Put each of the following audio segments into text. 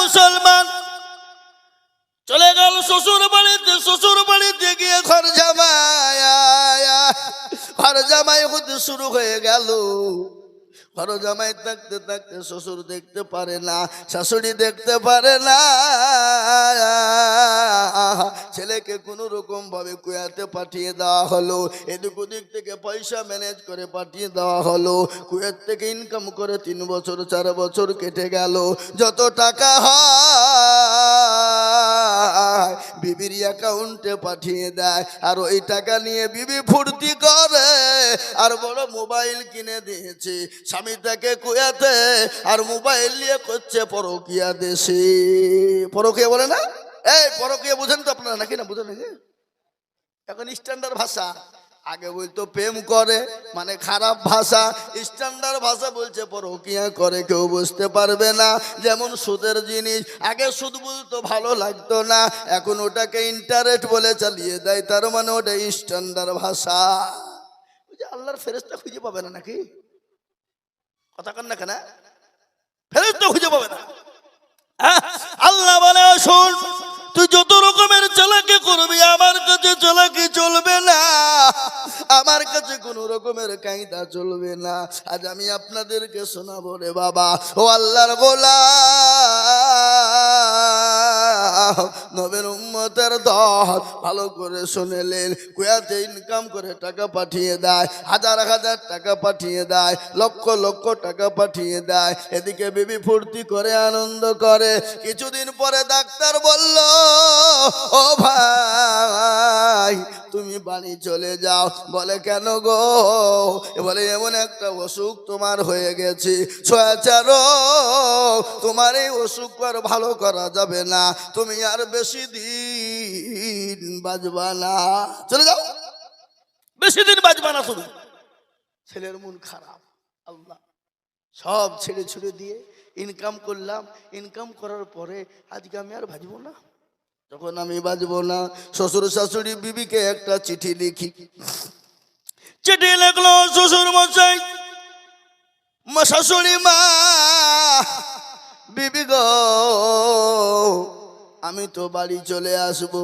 মুসলমান চলে গেল শ্বশুর বাড়িতে গিয়ে ঘর জামাই হতে শুরু হয়ে গেল। ঘর জামাই থাকতে থাকতে শ্বশুর দেখতে পারে না, শাশুড়ি দেখতে পারে না। ছেলেকে কোনো রকম ভাবে কুয়াতে পাঠিয়ে দেওয়া হলো। এদিক ওদিক থেকে পয়সা ম্যানেজ করে পাঠিয়ে দেওয়া হলো। কুয়েত থেকে ইনকাম করে 3 বছর 4 বছর কেটে গেল। যত টাকা হয় বিবির অ্যাকাউন্টে পাঠিয়ে দেয়, আর ওই টাকা নিয়ে বিবি ফুর্তি করে। আর বড় মোবাইল কিনে দিয়েছে স্বামী তাকে কুয়াতে, আর মোবাইল নিয়ে করছে পরকিয়া দেশে। পরকিয়া বলে না? এই পরকিয়া বুঝেন তো আপনারা নাকি? না বুঝেন নাকি? এখন স্ট্যান্ডার্ড ভাষা। আগে বলতো প্রেম করে, মানে খারাপ ভাষা। স্ট্যান্ডার্ড ভাষা বলছে পরকিয়া করে, কেউ বুঝতে পারবে না। যেমন সুদের জিনিস, আগে সুদ বলতো ভালো লাগতো না, এখন ওটাকে ইন্টারেস্ট বলে চালিয়ে দেয়, তার মানে ওটা স্ট্যান্ডার্ড ভাষা। আল্লাহর ফেরেশতা খুঁজে পাবে না নাকি? কথা কন না কেন? ফেরেশতা খুঁজে পাবে না। আল্লাহ বলে শোন, তুই যত রকমের চালাকি করবি আমার কাছে চালাকি চলবে না, আমার কাছে কোন রকমের কায়দা চলবে না। আজ আমি আপনাদেরকে শোনাবো রে বাবা, ও আল্লাহর গোলাম, নবীর উম্মতের দল, ভালো করে শুনেলেন। কুয়াতে ইনকাম করে টাকা পাঠিয়ে দেয়, হাজার হাজার টাকা পাঠিয়ে দেয়, লক্ষ লক্ষ টাকা পাঠিয়ে দেয়। এদিকে বিবি ফুর্তি করে, আনন্দ করে। কিছুদিন পরে ডাক্তার বলল, ও ভাই তুমি বাড়ি চলে যাও। বলে কেন গো? বলে এমন একটা অসুখ তোমার হয়ে গেছে, ছয়াচার, তোমার এই অসুখ আর ভালো করা যাবে না, তুমি আর বেশি দিন বাঁচবা না, চলে যাও, বেশি দিন বাঁচবা না তুমি। ছেলের মন খারাপ। আল্লাহ সব ছেড়ে ছুড়ে দিয়ে ইনকাম করলাম, ইনকাম করার পরে আজকে আমি আর বাঁচবো না। যখন আমি বাঁচবো না, শ্বশুর শাশুড়ি বিবিকে একটা চিঠি লিখি। চিঠি লিখলো, শ্বশুর মশাই, শাশুড়ি মা, বিবি গো, আমি তো বাড়ি চলে আসবো।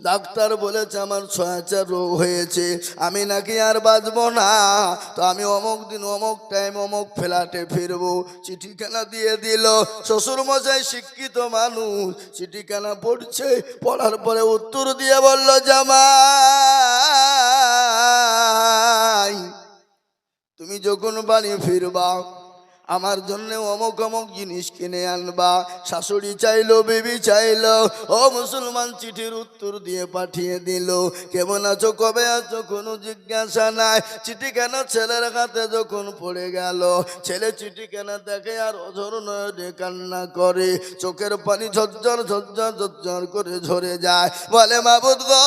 ডাক্তার বলেছে আমার ছয়াচার রোগ হয়েছে, আমি নাকি আর বাঁচবো না। তো আমি অমুক দিন অমুক টাইম অমুক ফ্ল্যাটে ফিরবো। চিঠিখানা দিয়ে দিল। শ্বশুর মশাই শিক্ষিত মানুষ, চিঠিখানা পড়ছে, পড়ার পরে উত্তর দিয়ে বলল, জামাই তুমি যখন বাড়ি ফিরবা আমার জন্য অমুক অমুক জিনিস কিনে আনবা। শাশুড়ি চাইলো, বিবি চাইলো। ও মুসলমান, চিঠির উত্তর দিয়ে পাঠিয়ে দিল। কেমন আছো, কবে আছো, কোনো জিজ্ঞাসা নাই। চিঠি কেন ছেলের হাতে যখন পড়ে গেল, ছেলে চিঠি কেন দেখে আর অঝর নয়নে কান্না করে, চোখের পানি ঝরঝর ঝরঝর ঝরঝর করে ঝরে যায়। বলে মাবুদ গো,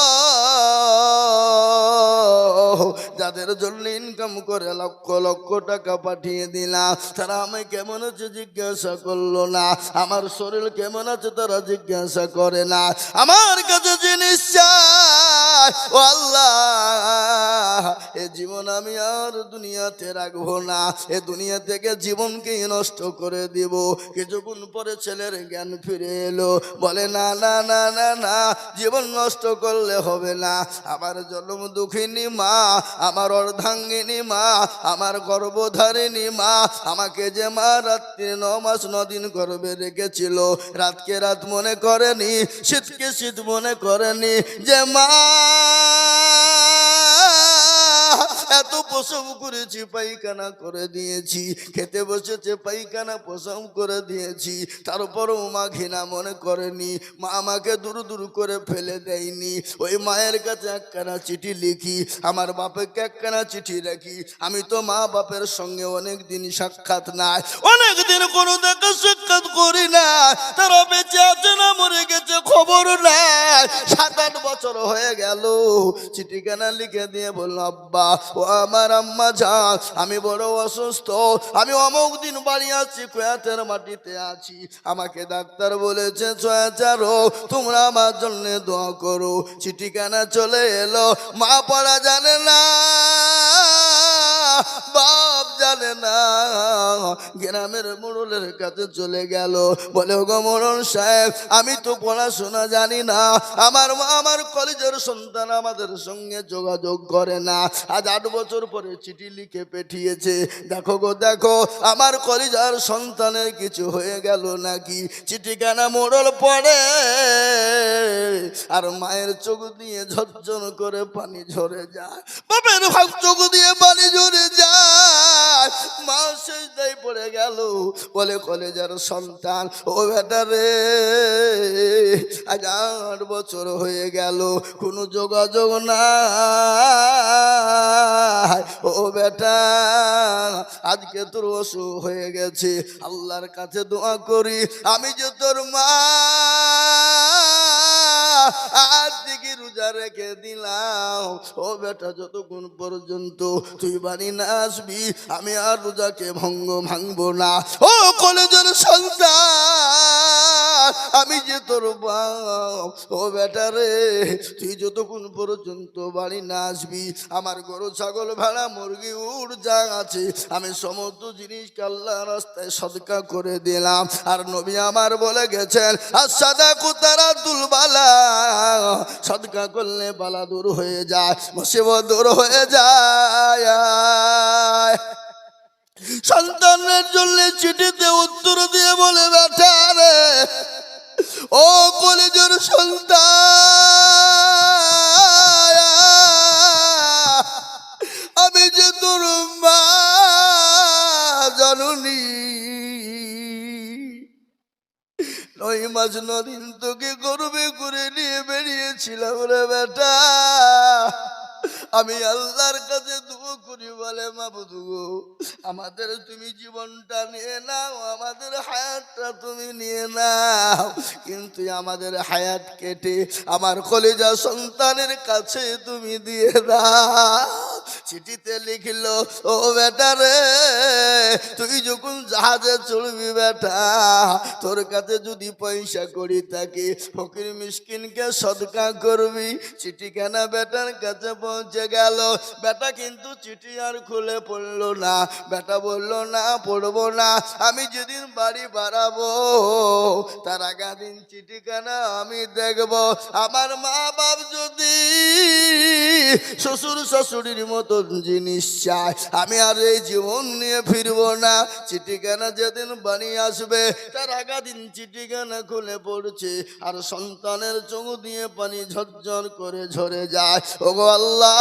যাদের জন্য ইনকাম করে লক্ষ লক্ষ টাকা পাঠিয়ে দিলাম, তারা আমায় কেমন আছে জিজ্ঞাসা করলো না, আমার শরীর কেমন আছে তারা জিজ্ঞাসা করে না, আমার কাছে জিনিস চাই। ও আল্লাহ, এ জীবন আমি আর দুনিয়াতে রাখবো না, এ দুনিয়া থেকে জীবনকে নষ্ট করে দিব। কিছুক্ষণ পরে ছেলের জ্ঞান ফিরে এলো। বলে না না না না না, জীবন নষ্ট করলে হবে না। আমার জন্ম দুঃখিনী মা, আমার অর্ধাঙ্গিনী মা, আমার গর্ভধারিণী মা, আমাকে যে মা রাত্রি 9 মাস 9 দিন গর্ভে রেখেছিল, রাতকে রাত মনে করেনি, শীতকে শীত মনে করেনি, যে মা এত প্রসব করেছি, পায়খানা করে দিয়েছি, খেতে বসেছে পায়খানা প্রসব করে দিয়েছি, তারপরও মা ঘৃণা মনে করেনি, মা আমাকে দূর দূর করে ফেলে দেয়নি। ওই মায়ের কাছে একখানা চিঠি লিখি, আমার বাপকে একখানা চিঠি রাখি। আমি তো মা বাপের সঙ্গে অনেক দিন সাক্ষাৎ নাই, অনেক দিন কোনো দেখা সাক্ষাৎ করি না, তারা বেঁচে আছে না মরে গেছে খবর নাই, 7-8 বছর হয়ে গেল। চিঠিখানা লিখে দিয়ে বলল, আব্বা ও আমার আম্মা যান, আমি বড় অসুস্থ, আমি অমুক দিন বাড়ি আছি, কুয়াতের মাটিতে আছি, আমাকে ডাক্তার বলেছে ছয়াচার রোগ, তোমরা আমার জন্য দোয়া করো। চিঠিখানা চলে এলো। মা পড়া জানে না, বাপ জানে জানে না। গ্রামের মোড়লের কাছে চলে গেল, বলে ওগো মোড়ল সাহেব, আমি তো পড়াশোনা জানি না, আমার মা আমার কলেজের সন্তান আমাদের সঙ্গে যোগাযোগ করে না, আজ 8 বছর পরে চিঠি লিখে পাঠিয়েছে, দেখো গো দেখো আমার কলেজার সন্তানের কিছু হয়ে গেল নাকি। চিঠিখানা মোড়ল পড়ে আর মায়ের চোখ দিয়ে ঝরঝর করে পানি ঝরে যায়, বাপের ভাগ চোখ দিয়ে পানি ঝরে যায়। মা সেজদায় পড়ে গেল, বলে কলেজার সন্তান, ও বেটা রে, আজ 8 বছর হয়ে গেল কোনো যোগাযোগ নাই। ও বেটা, আজকে তোর অসুখ হয়ে গেছে, আল্লাহর কাছে দোয়া করি আমি যে তোর মা, আজ থেকে রোজা রেখে দিলাম। ও বেটা, যতক্ষণ পর্যন্ত তুই বাড়ি না আসবি আমি আর রোজাকে ভাঙবো না। ও কলেজের সন্তান, আমি যে তোর বাপ, ও বেটা রে, তুই যতক্ষণ পর্যন্ত বাড়ি না আসবি আমার গরু ছাগল ভেড়া মুরগি উট যা আছে আমি সমস্ত জিনিসকে আল্লাহর রাস্তায় সদকা করে দিলাম। আর নবী আমার বলে গেছেন, আর সাদা কুতারা দুলবালা, সদকা করলে বালা দূর হয়ে যায়, মুসিবত দূর হয়ে যায়। সন্তানের জন্য চিঠিতে উত্তর দিয়ে বলে, বেটা রে, ও কলেজের সন্তান, আমি যে তোর মা জননী, 9 মাস 9 দিন তোকে গর্বে করে নিয়ে বেরিয়েছিলাম রে বেটা। আমি আল্লাহর কাছে দোয়া করি, বলে মাবুদ গো, আমাদের তুমি জীবনটা নিয়ে নাও, আমাদের হায়াতটা তুমি নিয়ে নাও, কিন্তু আমাদের হায়াত কেটে আমার কলেজা সন্তানের কাছে তুমি দিয়ে দাও। চিঠিতে লিখলো, ও বেটা রে, তুই যখন জাহাজে চড়বি বেটা, তোর কাছে যদি পয়সা করি থাকে ফকির মিসকিনকে সদকা করবি। চিঠিখানা বেটার কাছে পৌঁছে গেল, বেটা কিন্তু চিঠি আর খুলে পড়লো না। বেটা বললো, না পড়বো না, আমি যেদিন বাড়ি বাড়াবো তার আগা দিন চিঠিখানা আমি দেখবো। আমার মা বাপ যদি শ্বশুর শাশুড়ির মতন জিনিস চায় আমি আর এই জীবন নিয়ে ফিরবো না। চিঠিখানা যেদিন বাড়ি আসবে তার আগা দিন চিঠিখানা খুলে পড়ছে আর সন্তানের চোখ দিয়ে পানি ঝরঝর করে ঝরে যায়। ওগো আল্লাহ,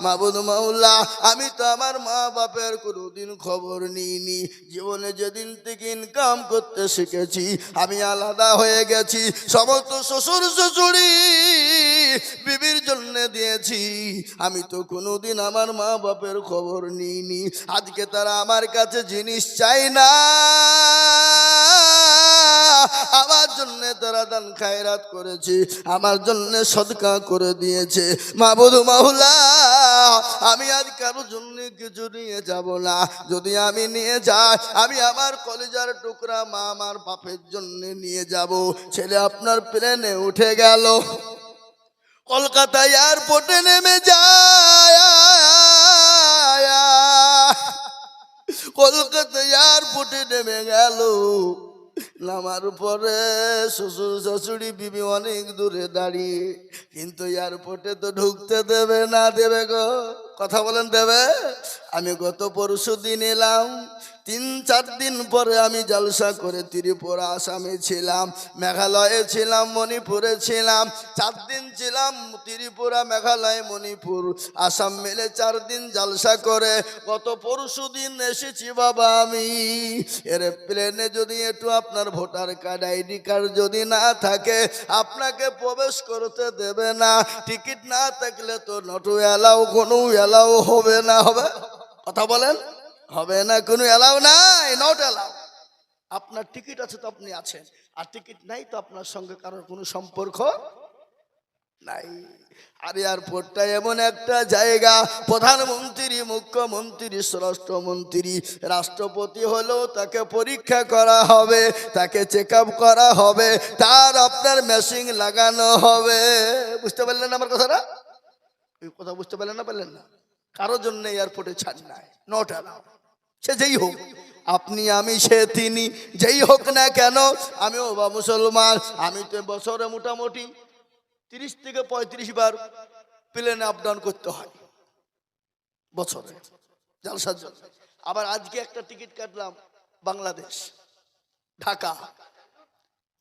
মাবুদ মাওলা, আমি তো আমার মা বাপের কোনোদিন খবর নিইনি। জীবনে যেদিন থেকে ইনকাম করতে শিখেছি আমি আলাদা হয়ে গেছি। সমস্ত শ্বশুর শাশুড়ি বিবির জন্য দিয়েছি, আমি তো কোনোদিন আমার মা বাপের খবর নিইনি। আজকে তারা আমার কাছে জিনিস চাই না, আমার জন্য তারা দান খায়রাত করেছে, আমার জন্য সদকা করে দিয়েছে। মাবুদ মাওলা, আমি আজ কারোর জন্য কিছু নিয়ে যাব না। যদি আমি নিয়ে যাই আমি আমার কলেজার টুকরা মা আমার বাপের জন্য নিয়ে যাব। ছেলে আপনার প্লেনে উঠে গেল, কলকাতা এয়ারপোর্টে নেমে যায়। কলকাতা এয়ারপোর্টে নেমে গেল, নামার পরে শ্বশুর শাশুড়ি বিবি অনেক দূরে দাঁড়িয়ে, কিন্তু এয়ারপোর্টে তো ঢুকতে দেবে না। দেবে গো, কথা বলেন দেবে? আমি গত পরশু দিন এলাম, 3-4 দিন পরে আমি জলসা করে ত্রিপুরা আসামে ছিলাম, মেঘালয়ে ছিলাম, মণিপুরে ছিলাম। 4 দিন ছিলাম ত্রিপুরা, মেঘালয়, মণিপুর, আসাম মিলে 4 দিন জলসা করে গত পরশু দিন এসেছি বাবা আমি। এর প্লেনে যদি একটু আপনার ভোটার কার্ড আইডি কার্ড যদি না থাকে আপনাকে প্রবেশ করতে দেবে না। টিকিট না থাকলে তো নট এলাও, কোনো এলাও হবে না। হবে? কথা বলেন, হবে না, কোনো এলাও নাই, নট এলাও। আপনার টিকিট আছে তো আপনি আছেন, আর টিকিট নাই তো আপনার সঙ্গে কারোর কোনো সম্পর্ক নাই। আর এয়ারপোর্টটা এমন একটা জায়গা, প্রধানমন্ত্রী, মুখ্যমন্ত্রী, স্বরাষ্ট্রমন্ত্রী, রাষ্ট্রপতি হলেও তাকে পরীক্ষা করা হবে, তাকে চেক আপ করা হবে, তার আপনার মেশিন লাগানো হবে। বুঝতে পারলেন আমার কথাটা? এই কথা বুঝতে পারলেন না? পারলেন না? কারোর জন্য এয়ারপোর্টে ছাড় নাই, নট অ্যালাউ। সে যেই হোক, আপনি আমি সে তিনি, যেই হোক না কেন, আমিও বা মুসলমান। আমি তো বছরে মোটামুটি 30 থেকে 35 বার প্লেনে আপ ডাউন করতে হয় বছরে জালসার জন্য। আবার আজকে একটা টিকিট কাটলাম বাংলাদেশ, ঢাকা,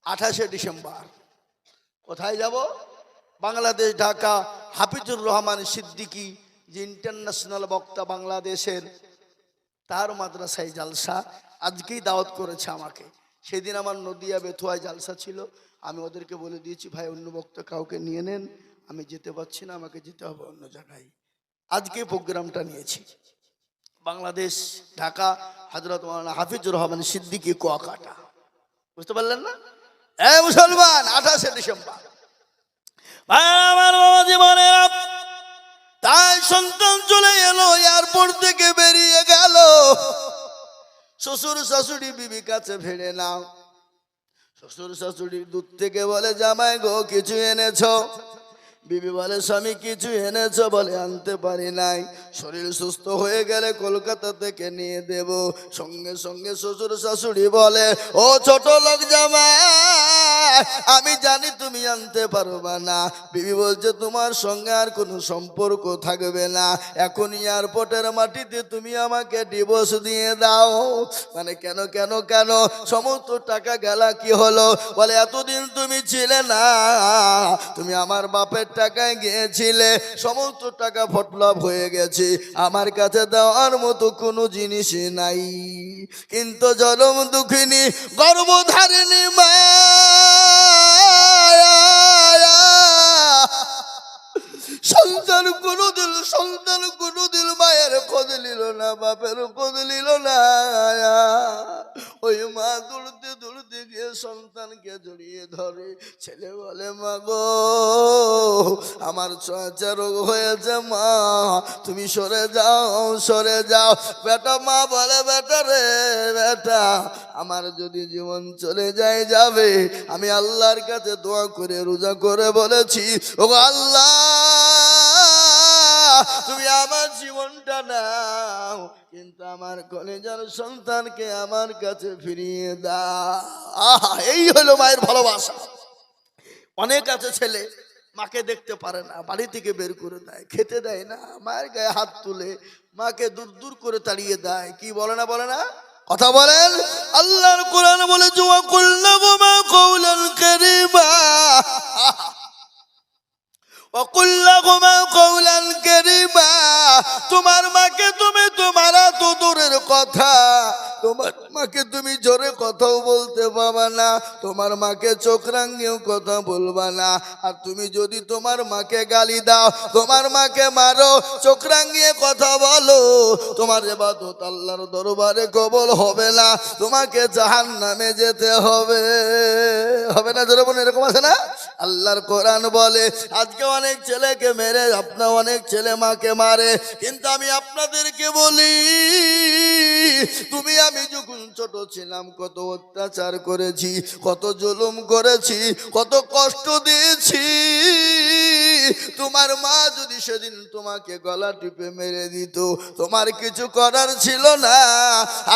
28শে ডিসেম্বর। কোথায় যাব? বাংলাদেশ, ঢাকা। হাফিজুর রহমান সিদ্দিকী, যে ইন্টারন্যাশনাল বক্তা বাংলাদেশের, তার মাদ্রাসায় জালসা। আজকেই দাওয়াত করেছে আমাকে। সেদিন আমার নদিয়া বেথুয়ায় জালসা ছিল। আমি ওদেরকে বলে দিয়েছি, ভাই অন্য বক্তা কাউকে নিয়ে নেন, আমি যেতে পারছি না, আমাকে যেতে হবে অন্য জায়গায়। আজকে প্রোগ্রামটা নিয়েছি বাংলাদেশ, ঢাকা, হযরত মাওলানা হাফিজুর রহমান সিদ্দিকী, কুয়াকাটা। বুঝতে পারলেন না? এই মুসলমান, 28শে ডিসেম্বর। আমার বাবা জীবনেরা, তাই সন্তান চলে এলো, এয়ারপোর্ট থেকে বেরিয়ে গেল। শ্বশুর শাশুড়ি বিবি কাছে ফিরে নাও। শ্বশুর শাশুড়ি দূর থেকে বলে, জামাই গো কিছু এনেছো? বিবি বলে, স্বামী কিছু এনেছো? বলে, আনতে পারি নাই, শরীর সুস্থ হয়ে গেলে কলকাতা থেকে নিয়ে দেব। সঙ্গে সঙ্গে শ্বশুর শাশুড়ি বলে, ও ছোট লোক জামাই, আমি জানি তুমি আনতে পারবা না। বিবি বলছে, তোমার সঙ্গে আর কোনো সম্পর্ক থাকবে না, এখন এয়ারপোর্টের মাটিতে তুমি আমাকে ডিভোর্স দিয়ে দাও। মানে কেন কেন কেন? সমস্ত টাকা গেলা কি হলো? বলে, এতদিন তুমি ছিলে না, তুমি আমার বাপের টাকায় গিয়েছিলে, সমস্ত টাকা ফটলাভ হয়ে গেছে, আমার কাছে দেওয়ার মতো কোনো জিনিস নাই। কিন্তু জনম দুঃখিনী গর্ভধারিণী মা সন্তান কোনোদিন মায়ের খোঁজ নিল না, বাপের খোঁজ নিল না। ওই মা দৌড়তে দৌড়তে গিয়ে সন্তানকে জড়িয়ে ধরে। ছেলে বলে, মা গো, আমার চর্চা রোগ হয়েছে, মা তুমি সরে যাও, সরে যাও। বেটা, মা বলে, বেটা রে বেটা, আমার যদি জীবন চলে যায় যাবে, আমি আল্লাহর কাছে দোয়া করে রোজা করে বলেছি, ও আল্লাহ, তুমি আমার জীবনটা নাও, কিন্তু আমার কলেজার সন্তানকে আমার কাছে ফিরিয়ে দাও। আহা, এই হলো মায়ের ভালোবাসা। অনেক আছে ছেলে মাকে দেখতে পারে না, বাড়ি থেকে বের করে দেয়, খেতে দেয় না, মায়ের গায়ে হাত তুলে মাকে দূর দূর করে তাড়িয়ে দেয়। কি বলে না, বলে না? কথা বলেন। আল্লাহর কোরআন বলে, জুয়া কুল্লাহুমা কওলান কারীমা, তোমার মাকে তুমি, তোমার তো দূরের কথা, তোমার মাকে তুমি জোরে কথাও বলতে পারবা না, তোমার মাকে চোখ রাঙিয়েও কথা বলবা না। আর তুমি যদি তোমার মাকে গালি দাও, তোমার মাকে মারো, চোখ রাঙিয়ে কথা বলো, তোমার ইবাদত আল্লাহর দরবারে কবুল হবে না, তোমাকে জাহান্নামে যেতে হবে। হবে না? জোরে বলুন, এরকম আছে না? আল্লাহর কোরআন বলে, আজকে অনেক ছেলেকে মেরে, আপনার অনেক ছেলে মাকে মারে, কিন্তু আমি আপনাদেরকে বলি, তুমি আমি যখন ছোট ছিলাম কত অত্যাচার করেছি, কত জুলুম করেছি, কত কষ্ট দিয়েছি। তোমার মা যদি সেদিন তোমাকে গলা টিপে মেরে দিত, তোমার কিছু করার ছিল না।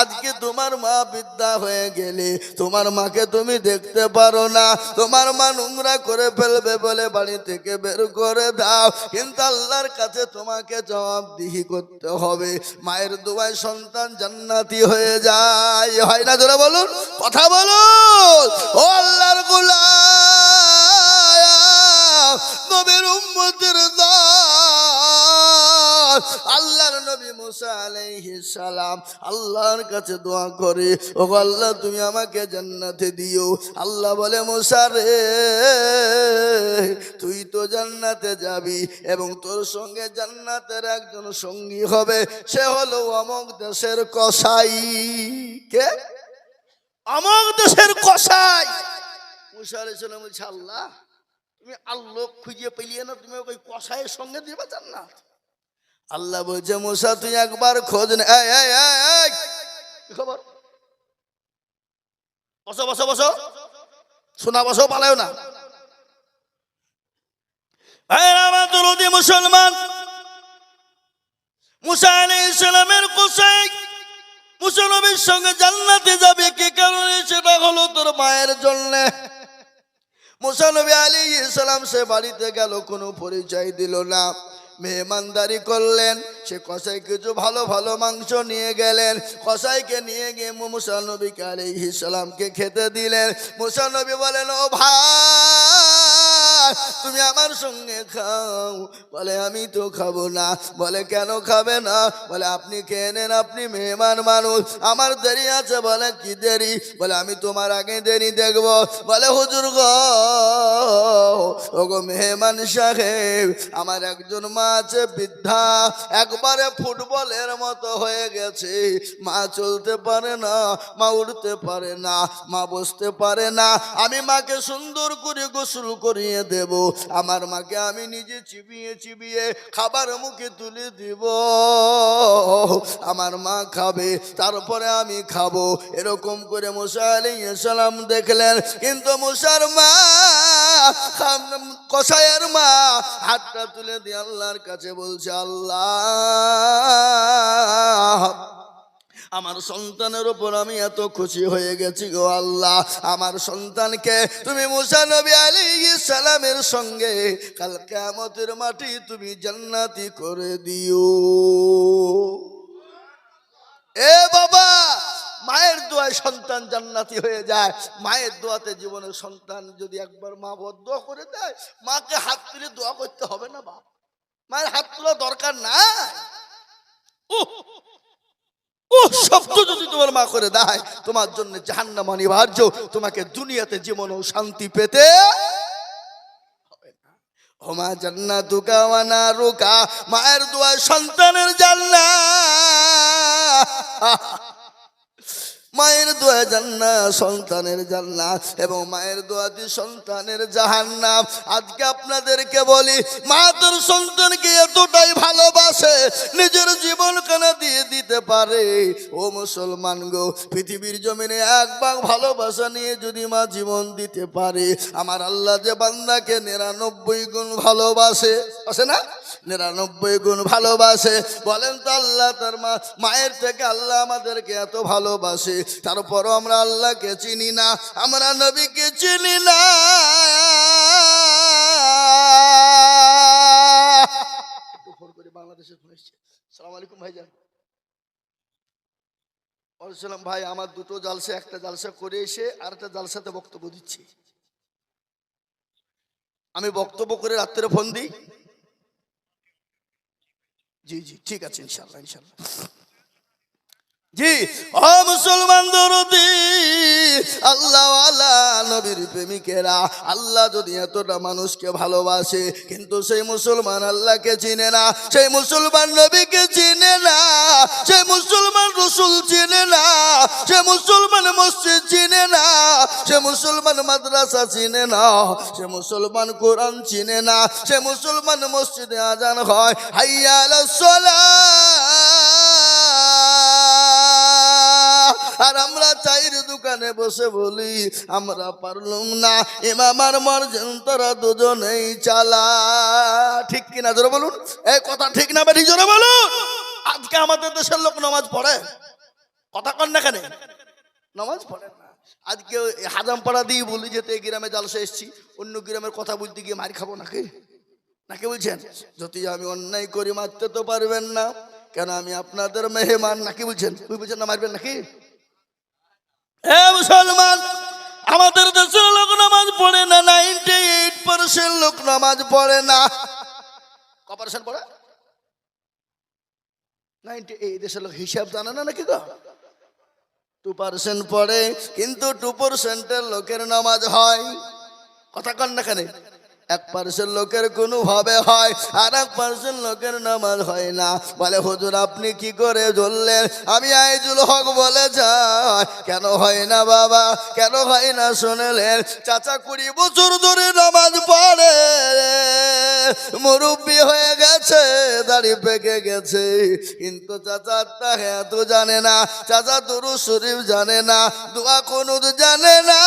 আজকে তোমার মা বৃদ্ধা হয়ে গেলে, তোমার মাকে তুমি দেখতে পারো না, তোমার মা নোংরা করে ফেলবে বলে বাড়ি থেকে বের করে দাও, কিন্তু আল্লাহর কাছে তোমাকে জবাবদিহি করতে হবে। মায়ের দোয়ায় সন্তান জান্নাতি হয়ে যায়, হয় না? জোরে বলুন, কথা বলুন। ও আল্লাহর গোলাম, নবীর উম্মতের দল, আল্লাহর নবী মুসা আলাইহিস সালাম আল্লাহর কাছে দোয়া করে, ও আল্লাহ তুমি আমাকে জান্নাতে দিও। আল্লাহ বলে, মুসা রে, তুই তো জান্নাতে যাবি এবং তোর সঙ্গে জান্নাতের একজন সঙ্গী হবে, সে হলো অমুক দেশের কসাই। কে? অমুক দেশের কসাই। মুসা আলাইহিস সালাম বলছে, আল্লাহ তুমি আল্লাহ খুঁজে পেলিয়ে না, তুমি ওই কসাইয়ের সঙ্গে দিবা জান্নাত? আল্লাহ বলছে, মুসা তুই একবার খোঁজ নে। কি খবর? বসো বসো বসো, শোনা, বসো, পালাও না। আমার দরদি মুসলমান, মুসা আলাইহিস সালামের কসাই মুসা নবীর সঙ্গে জান্নাতে যাবে কি কারণে? সেটা হলো তোর মায়ের জন্য। মুসা নবী আলাইহিস সালাম সে বাড়িতে গেল, কোনো পরিচয় দিল না, মেহমানদারি করলেন। সে কসাই কিছু ভালো ভালো মাংস নিয়ে গেলেন, কসাইকে নিয়ে গিয়ে মুসা নবীকে আলাইহিস সালামকে খেতে দিলেন। মুসা নবী বলেন, ও ভাই তুমি আমার সঙ্গে খাও। বলে আমি তো খাবো না। বলে কেন খাবে না? বলে আপনি খেয়ে নেন, আপনি মেহমান মানুষ, আমার দেরি আছে। বলে কি দেরি? বলে আমি তোমার আগে দেরি দেখবো। বলে হুজুর গো, ওগো মেহমান সাহেব, আমার একজন মা আছে বৃদ্ধা, একবারে ফুটবলের মতো হয়ে গেছে। মা চলতে পারে না, মা উঠতে পারে না, মা বসতে পারে না। আমি মাকে সুন্দর করে গোসল করিয়ে দেব, আমার মাকে আমি নিজে চিবিয়ে চিবিয়ে খাবার মুখে তুলে দিব, আমার মা খাবে, তারপরে আমি খাবো। এরকম করে মুসা আলাইহিস সালাম দেখলেন। কিন্তু মুসার মা, কসাইয়ের মা হাতটা তুলে দিয়ে আল্লাহর কাছে বলছে, আল্লাহ আমার সন্তানের উপর আমি এত খুশি হয়ে গেছি গো আল্লাহ, আমার সন্তানকে তুমি মুসা নবী আলাইহিস সালামের সঙ্গে কাল কিয়ামতের মাটি তুমি জান্নাতি করে দিও। এ বাবা, মায়ের দোয়ায় সন্তান জান্নাতি হয়ে যায়। মায়ের দোয়াতে জীবনের সন্তান যদি একবার মা বদদোয়া করে দেয়, মাকে হাত তুলে দোয়া করতে হবে না বাপ, মায়ের হাত তোলা দরকার নাই। শব্দ যদি তোমার মা করে দেয়, তোমার জন্য জাহান্নাম অনিবার্য, তোমাকে দুনিয়াতে জীবনেও শান্তি পেতে হবে না। ওমা জান্নাতুকা ওয়া নারুকা, মায়ের দোয়া সন্তানের জান্নাত, মায়ের দোয়া জান্নাত, সন্তানের জান্নাত, এবং মায়ের দোয়াতে সন্তানের জাহান্নাম। আজকে আপনাদেরকে বলি, মা তোর সন্তানকে এতটাই ভালোবাসে, নিজের জীবন কেন দিয়ে দিতে পারে। ও মুসলমান গো, পৃথিবীর জমিনে এক ভাগ ভালোবাসা নিয়ে যদি মা জীবন দিতে পারে, আমার আল্লাহ যে বান্দাকে 99 গুণ ভালোবাসে, আছে না? 99 গুণ ভালোবাসে। বলেন তো আল্লাহ তার মায়ের থেকে আল্লাহ আমাদেরকে এত ভালোবাসে, তারপরও আমরা আল্লাহকে চিনি না, আমরা নবীকে চিনি না। একটু ফোন করে বাংলাদেশের ফোন এসছে। আসসালামু আলাইকুম ভাইজান। বলছিলাম ভাই আমার দুটো জালসা, একটা জালসা করে এসে আর একটা জালসাতে বক্তব্য দিচ্ছি। আমি বক্তব্য করে রাত্রে ফোন দিই। জি জি ঠিক আছে, ইনশাল্লাহ ইনশাল্লাহ। জি ও মুসলমান দরদি, আল্লাহ ওয়ালা নবীর প্রেমিকেরা, আল্লাহ যদি এতটা মানুষকে ভালোবাসে, কিন্তু সেই মুসলমান আল্লাহকে চিনে না, সেই মুসলমান নবীকে চিনে না, সেই মুসলমান রসুল চিনে না, সে মুসলমান মসজিদ চিনে না, সে মুসলমান মাদ্রাসা চিনে না, সে মুসলমান কোরআন চিনে না, সে মুসলমান মসজিদে আজান হয় হাইয়া আলাস সালাহ, আর আমরা চায়ের দোকানে বসে বলি আমরা পারলাম না, ইমামার মর্জিন তোরা দুজনেই চালা। ঠিক কিনা জোরে বলুন, এই কথা ঠিক না বেঠিক জোরে বলুন। আজকে আমাদের দেশের লোক নামাজ পড়ে, কথা কন না কেন? নামাজ পড়ে না। আজকে হাজামপাড়া দিয়ে বলি যেতে এই গ্রামে জালসা এসছি, অন্য গ্রামের কথা বলতে গিয়ে মার খাবো নাকি? নাকি বলছেন? যদি আমি অন্যায় করি মারতে তো পারবেন না, কেন আমি আপনাদের মেহমান, নাকি বলছেন? তুই বলছেন না মারবেন নাকি? এ মুসলমান, আমাদের দেশের লোক নামাজ পড়ে না, 98% লোক নামাজ পড়ে না। কপারেশন পড়ে 90, এই দেশের লোক হিসাব জানে না নাকি গো? 2% পড়ে, কিন্তু 2% লোকের নামাজ হয়। কথা কন না কেন? 1% লোকের কোনো ভাবে হয়, আর 1% লোকের নামাজ হয় না। বলে হুজুর আপনি কি করে ধরলেন? আমি আইজুল হক বলে যাই, কেন হয় না বাবা, কেন হয় না শুনলেন? চাচা 20 বছর ধরে নামাজ পড়ে, মুরব্বি হয়ে গেছে, দাড়ি পেকে গেছে, কিন্তু চাচা তাহাত জানে না, চাচা দুরূদ শরীফ জানে না, দোয়া কুনুত জানে না,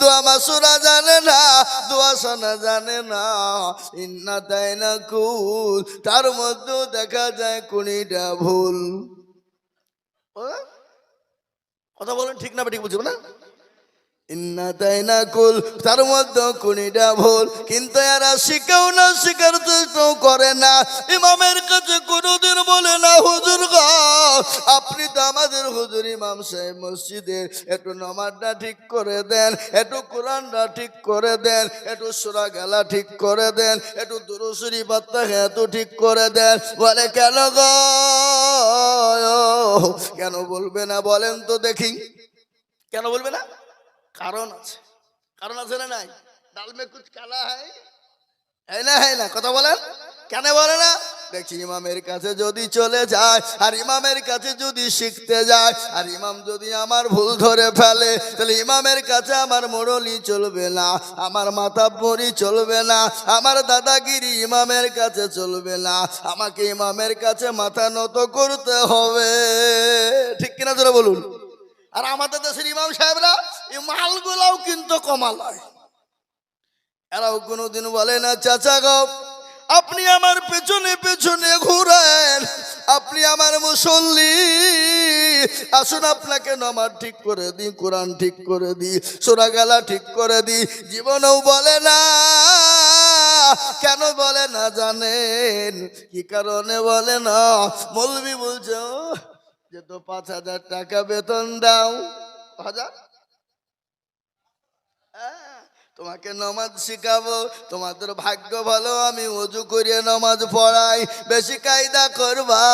দোয়া মাসুরা জানে না, দোয়া শোনা জানে না। ইন্না তাইনা কুল, তার মধ্যেও দেখা যায় কোনটা ভুল। কথা বলেন ঠিক না ঠিক বুঝবো না? ইন্না তাইনা কুল, তার মধ্যে কোনটা ভুল, কিন্তু এরা শিখেও না, শিখার চেষ্টাও করে না। ইমামের কাছে কোনোদিন বলে না, হুজুর গো আপনি তো আমাদের হুজুর ইমাম সাহেব, মসজিদের একটু নামাজটা ঠিক করে দেন, একটু কোরআনটা ঠিক করে দেন, একটু সূরা গেলা ঠিক করে দেন, একটু দুরূদ শরীফ এত ঠিক করে দেন। বলে কেন গো, কেন বলবে না বলেন তো দেখি, কেন বলবে না? কারণ আছে, কারণ আছে না নাই? ডাল মে কুছ কালা है না, है না? কথা বলেন কেন বলে না? দেখছি ইমামের কাছে যদি চলে যায় আর ইমামের কাছে যদি শিখতে যায়, আর ইমাম যদি আমার ভুল ধরে ফেলে, তাহলে ইমামের কাছে আমার মোড়লি চলবে না, আমার মাতাব্বরি চলবে না, আমার দাদাগিরি ইমামের কাছে চলবে না। আমাকে ইমামের কাছে মাথা নত করতে হবে, ঠিক কিনা জোরে বলুন। আর আমাদের দেশের ইমাম সাহেবরা এই মালগুলাও কিন্তু কমাল হয়, এরাও কোনোদিন বলে না চাচা গো আপনি আমার পেছনে পেছনে ঘুরেন, আপনি আমার মুসল্লি, আসুন আপনাকে নামাজ ঠিক করে দিই, কোরআন ঠিক করে দিই, সূরা গেলা ঠিক করে দিই। জীবনেও বলে না। কেন বলে না জানেন? কি কারণে বলে না? মৌলবি বলছে যে তো 5,000 টাকা বেতন দাও, 1,000, তোমাকে নামাজ শিখাবো, তোমাদের ভাগ্য ভালো আমি ওযু করে নামাজ পড়াই, বেশি কায়দা করবা,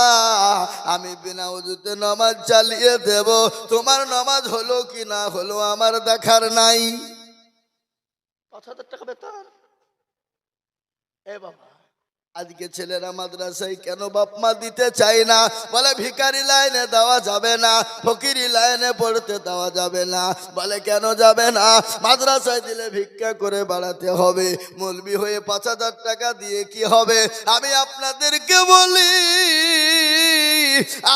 আমি বিনা ওযুতে নামাজ চালিয়ে দেব, তোমার নামাজ হলো কি না হলো আমার দেখার নাই। 5,000 টাকা বেতন। এ বাবা, আজকে ছেলেরা মাদ্রাসায় কেন বাপ মা দিতে চায় না? বলে ভিখারি লাইনে দেওয়া যাবে না, ফকিরি লাইনে পড়তে দেওয়া যাবে না। বলে কেন যাবে না? মাদ্রাসায় দিলে ভিক্ষা করে বাড়াতে হবে, মৌলবি হয়ে 5,000 টাকা দিয়ে কি হবে? আমি আপনাদেরকে বলি,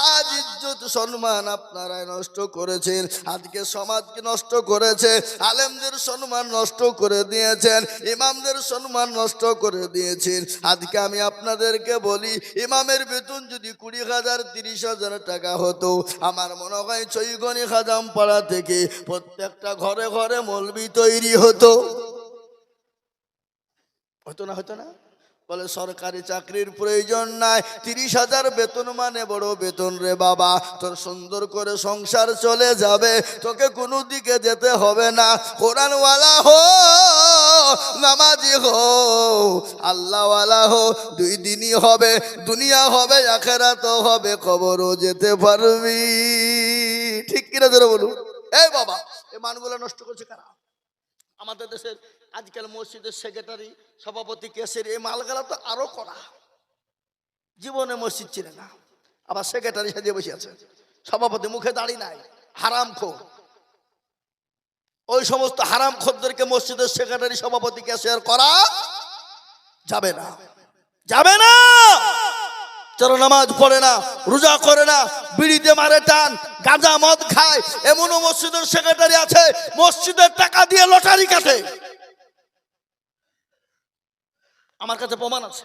আজ ইজ্জত সম্মান আপনারাই নষ্ট করেছেন, আজকে সমাজকে নষ্ট করেছে, আলেমদের সম্মান নষ্ট করে দিয়েছেন, ইমামদের সম্মান নষ্ট করে দিয়েছেন। আজকে আমি আপনাদেরকে বলি, ইমামের বেতন যদি 20,000 30,000 টাকা হতো, আমার মনে হয় চৈগনি খাজাম পাড়া থেকে প্রত্যেকটা ঘরে ঘরে মৌলবি তৈরি হতো, হতো না? হতো না? বলে সরকারি চাকরির প্রয়োজন নাই, 30,000 বেতন মানে বড় বেতন রে বাবা, তোর সুন্দর করে সংসার চলে যাবে, তোকে কোনো দিকে যেতে হবে না। কোরআনওয়ালা হো, নামাজি হো, আল্লাহওয়ালা হো, 2 দিনই হবে, দুনিয়া হবে, আখিরাতও হবে, কবরও যেতে পারবি, ঠিক কিনা জোরে বলুন। এই বাবা, এই মানগুলো নষ্ট করছে কারা? আমাদের দেশের আজকাল মসজিদের সেক্রেটারি, সভাপতি, কেসের এই মালগালা তো আরো করা, জীবনে মসজিদ চিনে না, আবার সেক্রেটারি সাজিয়ে বসে আছে, সভাপতি মুখে দাড়ি নাই, হারামখোর। ওই সমস্ত হারামখোরদেরকে মসজিদের সেক্রেটারি, সভাপতি, ক্যাশিয়ার করা যাবে না, যাবে না। যারা নামাজ পড়ে না, রোজা করে না, বিড়িতে মারে টান, গাঁজা মদ খায়, এমনও মসজিদের সেক্রেটারি আছে মসজিদের টাকা দিয়ে লটারি কাটে, আমার কাছে প্রমাণ আছে।